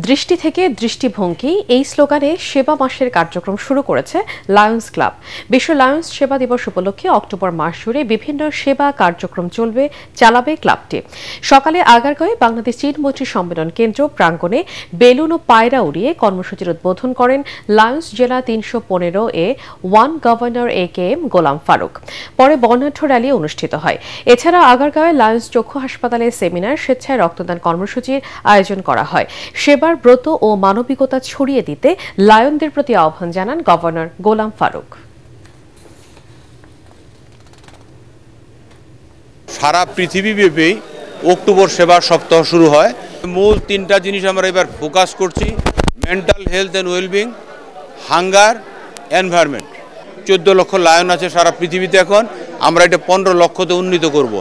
দৃষ্টি থেকে দৃষ্টিভঙ্গি এই স্লোগানে সেবা মাসের কার্যক্রম শুরু করেছে লায়ন্স ক্লাব। বিশ্ব লায়ন্স সেবা দিবস উপলক্ষে অক্টোবর মাস জুড়ে বিভিন্ন সেবা কার্যক্রম চালাবে ক্লাবটি। সকালে আগারগাঁওয়ে বাংলাদেশ চীন মৈত্রী সম্মেলন কেন্দ্র প্রাঙ্গণে বেলুন ও পায়রা উড়িয়ে কর্মসূচির উদ্বোধন করেন লায়ন্স জেলা ৩১৫ one governor AKM Golam Faruk. পরে বর্ণাঢ্য র্যালি অনুষ্ঠিত হয়। এছাড়া আগারগাঁওয়ে লায়ন্স চক্ষু হাসপাতালে সেমিনার, স্বেচ্ছায় রক্তদান কর্মসূচির আয়োজন করা হয়। সেবার ব্রত ও মানবিকতা ছড়িয়ে দিতে লায়নদের প্রতি আহ্বান জানান গভর্নর গোলাম ফারুক। সারা পৃথিবীব্যাপী অক্টোবর সেবা সপ্তাহ শুরু হয়। মূল তিনটা জিনিস আমরা এবার ফোকাস করছি: mental health and wellbeing, hunger, environment. 14 লক্ষ লায়ন আছে সারা পৃথিবীতে। এখন আমরা এটা 15 লক্ষতে উন্নীত করব।